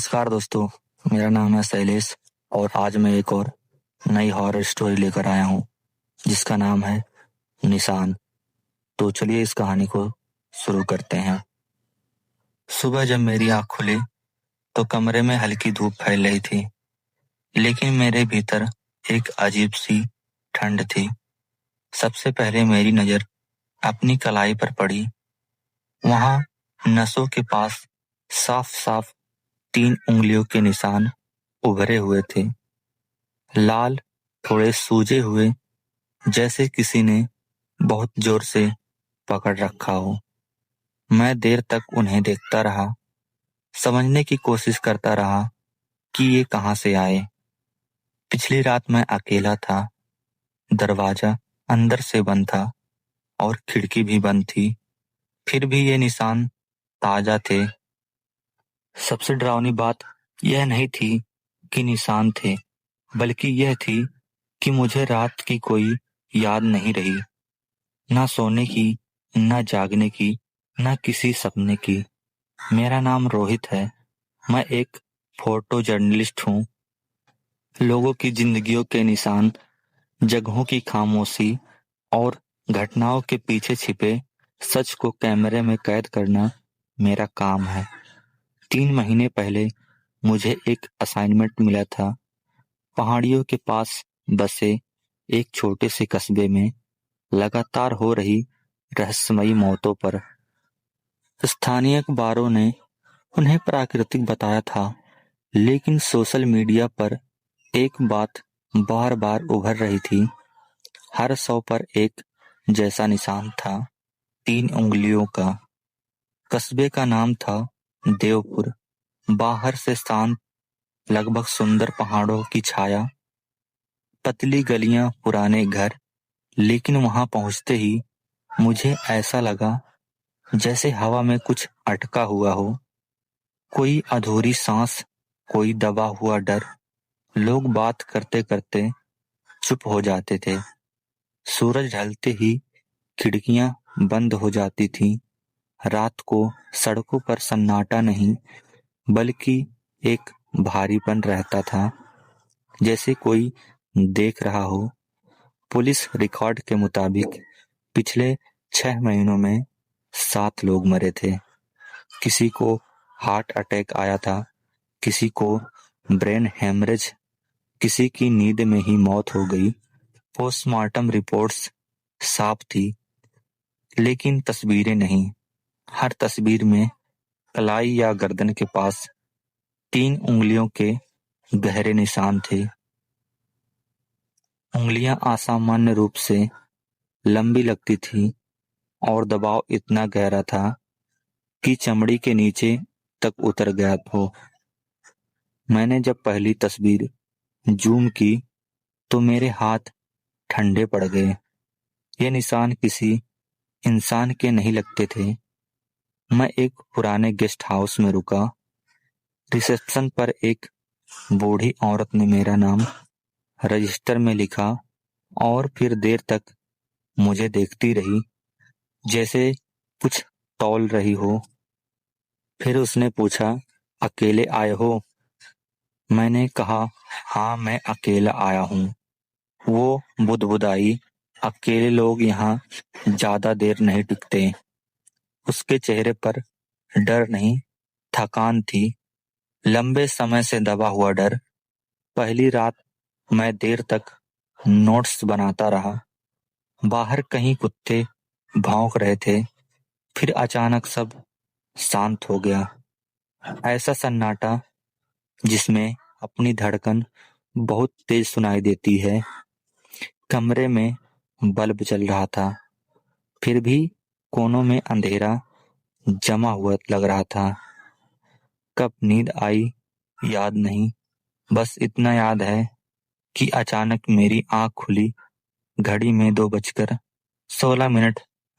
नमस्कार दोस्तों, मेरा नाम है शैलेश और आज मैं एक और नई हॉरर स्टोरी लेकर आया हूँ जिसका नाम है निशान। तो चलिए इस कहानी को शुरू करते हैं। सुबह जब मेरी आँख खुली तो कमरे में हल्की धूप फैल रही थी, लेकिन मेरे भीतर एक अजीब सी ठंड थी। सबसे पहले मेरी नज़र अपनी कलाई पर पड़ी। वहाँ नसों के पास साफ साफ 3 उंगलियों के निशान उभरे हुए थे, लाल, थोड़े सूजे हुए, जैसे किसी ने बहुत जोर से पकड़ रखा हो। मैं देर तक उन्हें देखता रहा, समझने की कोशिश करता रहा कि ये कहाँ से आए। पिछली रात मैं अकेला था, दरवाजा अंदर से बंद था और खिड़की भी बंद थी, फिर भी ये निशान ताजा थे। सबसे डरावनी बात यह नहीं थी कि निशान थे, बल्कि यह थी कि मुझे रात की कोई याद नहीं रही, ना सोने की, ना जागने की, ना किसी सपने की। मेरा नाम रोहित है। मैं एक फोटो जर्नलिस्ट हूँ। लोगों की जिंदगियों के निशान, जगहों की खामोशी और घटनाओं के पीछे छिपे सच को कैमरे में कैद करना मेरा काम है। 3 महीने पहले मुझे एक असाइनमेंट मिला था। पहाड़ियों के पास बसे एक छोटे से कस्बे में लगातार हो रही रहस्यमयी मौतों पर। स्थानीय अखबारों ने उन्हें प्राकृतिक बताया था, लेकिन सोशल मीडिया पर एक बात बार बार उभर रही थी। हर 100 पर एक जैसा निशान था, 3 उंगलियों का। कस्बे का नाम था देवपुर। बाहर से शांत, लगभग सुंदर पहाड़ों की छाया, पतली गलियां, पुराने घर। लेकिन वहां पहुंचते ही मुझे ऐसा लगा जैसे हवा में कुछ अटका हुआ हो, कोई अधूरी सांस, कोई दबा हुआ डर। लोग बात करते करते चुप हो जाते थे। सूरज ढलते ही खिड़कियां बंद हो जाती थीं। रात को सड़कों पर सन्नाटा नहीं, बल्कि एक भारीपन रहता था, जैसे कोई देख रहा हो। पुलिस रिकॉर्ड के मुताबिक पिछले 6 महीनों में 7 लोग मरे थे। किसी को हार्ट अटैक आया था, किसी को ब्रेन हेमरेज, किसी की नींद में ही मौत हो गई। पोस्टमार्टम रिपोर्ट्स साफ थी, लेकिन तस्वीरें नहीं। हर तस्वीर में कलाई या गर्दन के पास 3 उंगलियों के गहरे निशान थे। उंगलियां असामान्य रूप से लंबी लगती थी और दबाव इतना गहरा था कि चमड़ी के नीचे तक उतर गया हो। मैंने जब पहली तस्वीर जूम की तो मेरे हाथ ठंडे पड़ गए। ये निशान किसी इंसान के नहीं लगते थे। मैं एक पुराने गेस्ट हाउस में रुका। रिसेप्शन पर एक बूढ़ी औरत ने मेरा नाम रजिस्टर में लिखा और फिर देर तक मुझे देखती रही, जैसे कुछ तौल रही हो। फिर उसने पूछा, अकेले आए हो? मैंने कहा, हाँ, मैं अकेला आया हूँ। वो बुदबुदाई, अकेले लोग यहाँ ज्यादा देर नहीं टिकते। उसके चेहरे पर डर नहीं, थकान थी, लंबे समय से दबा हुआ डर। पहली रात मैं देर तक नोट्स बनाता रहा। बाहर कहीं कुत्ते भौंक रहे थे। फिर अचानक सब शांत हो गया। ऐसा सन्नाटा जिसमें अपनी धड़कन बहुत तेज सुनाई देती है। कमरे में बल्ब जल रहा था, फिर भी कोनों में अंधेरा जमा हुआ लग रहा था। कब नींद आई याद नहीं, बस इतना याद है कि अचानक मेरी आंख खुली। घड़ी में 2:16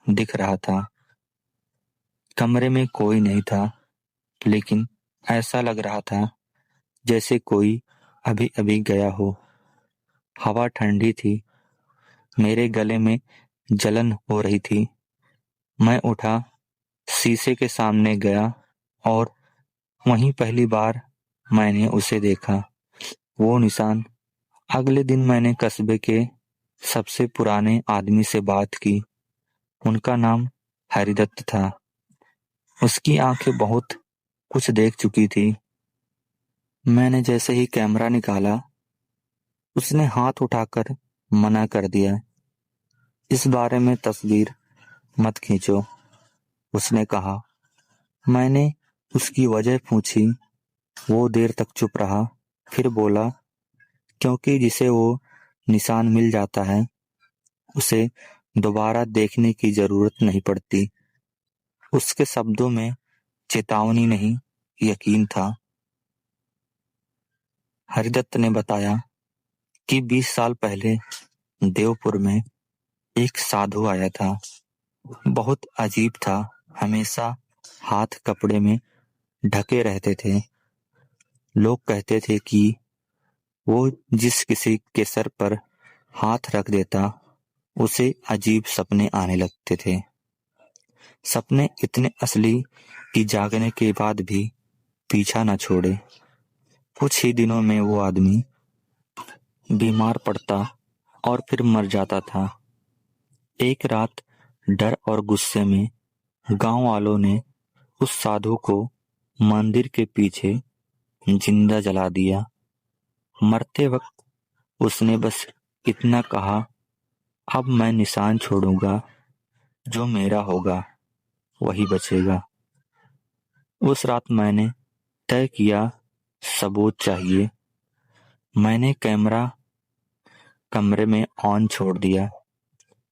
दिख रहा था। कमरे में कोई नहीं था, लेकिन ऐसा लग रहा था जैसे कोई अभी अभी गया हो। हवा ठंडी थी, मेरे गले में जलन हो रही थी। मैं उठा, शीशे के सामने गया और वहीं पहली बार मैंने उसे देखा। वो निशान। अगले दिन मैंने कस्बे के सबसे पुराने आदमी से बात की। उनका नाम हरिदत्त था। उसकी आंखें बहुत कुछ देख चुकी थी। मैंने जैसे ही कैमरा निकाला, उसने हाथ उठाकर मना कर दिया। इस बारे में तस्वीर मत खींचो, उसने कहा। मैंने उसकी वजह पूछी। वो देर तक चुप रहा, फिर बोला, क्योंकि जिसे वो निशान मिल जाता है, उसे दोबारा देखने की जरूरत नहीं पड़ती। उसके शब्दों में चेतावनी नहीं, यकीन था। हरिदत्त ने बताया कि 20 साल पहले देवपुर में एक साधु आया था। बहुत अजीब था। हमेशा हाथ कपड़े में ढके रहते थे। लोग कहते थे कि वो जिस किसी के सर पर हाथ रख देता, उसे अजीब सपने आने लगते थे। सपने इतने असली कि जागने के बाद भी पीछा न छोड़े। कुछ ही दिनों में वो आदमी बीमार पड़ता और फिर मर जाता था। एक रात डर और गुस्से में गांव वालों ने उस साधु को मंदिर के पीछे जिंदा जला दिया। मरते वक्त उसने बस इतना कहा, अब मैं निशान छोड़ूंगा, जो मेरा होगा वही बचेगा। उस रात मैंने तय किया, सबूत चाहिए। मैंने कैमरा कमरे में ऑन छोड़ दिया।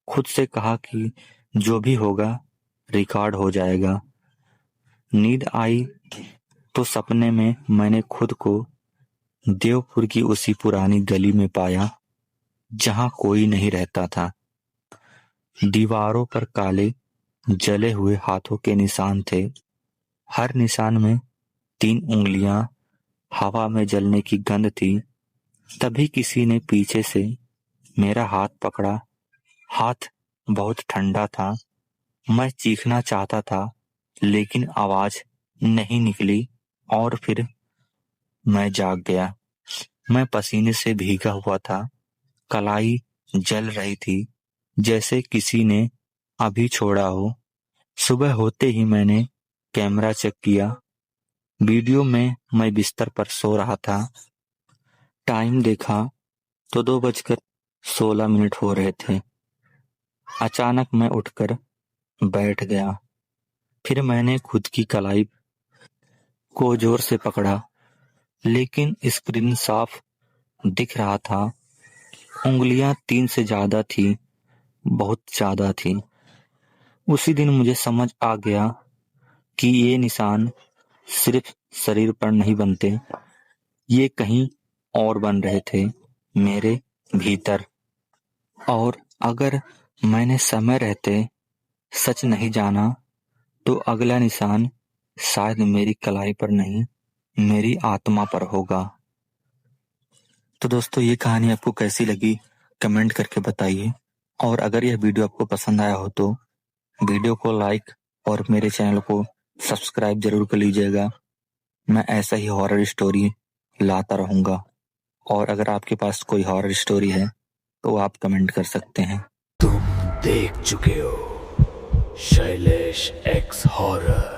खुद से कहा कि जो भी होगा रिकॉर्ड हो जाएगा। नींद आई तो सपने में मैंने खुद को देवपुर की उसी पुरानी गली में पाया जहां कोई नहीं रहता था। दीवारों पर काले जले हुए हाथों के निशान थे। हर निशान में 3 उंगलियां, हवा में जलने की गंध थी। तभी किसी ने पीछे से मेरा हाथ पकड़ा। हाथ बहुत ठंडा था। मैं चीखना चाहता था, लेकिन आवाज नहीं निकली और फिर मैं जाग गया। मैं पसीने से भीगा हुआ था। कलाई जल रही थी, जैसे किसी ने अभी छोड़ा हो। सुबह होते ही मैंने कैमरा चेक किया। वीडियो में मैं बिस्तर पर सो रहा था। टाइम देखा तो 2:16 हो रहे थे। अचानक मैं उठकर बैठ गया। फिर मैंने खुद की कलाई को जोर से पकड़ा, लेकिन स्क्रीन साफ दिख रहा था। उंगलियां 3 से ज्यादा थी, बहुत ज्यादा थी। उसी दिन मुझे समझ आ गया कि ये निशान सिर्फ शरीर पर नहीं बनते, ये कहीं और बन रहे थे, मेरे भीतर। और अगर मैंने समय रहते सच नहीं जाना, तो अगला निशान शायद मेरी कलाई पर नहीं, मेरी आत्मा पर होगा। तो दोस्तों, ये कहानी आपको कैसी लगी कमेंट करके बताइए। और अगर यह वीडियो आपको पसंद आया हो तो वीडियो को लाइक और मेरे चैनल को सब्सक्राइब जरूर कर लीजिएगा। मैं ऐसा ही हॉरर स्टोरी लाता रहूंगा। और अगर आपके पास कोई हॉरर स्टोरी है तो आप कमेंट कर सकते हैं। तुम देख चुके हो शैलेश एक्स हॉरर।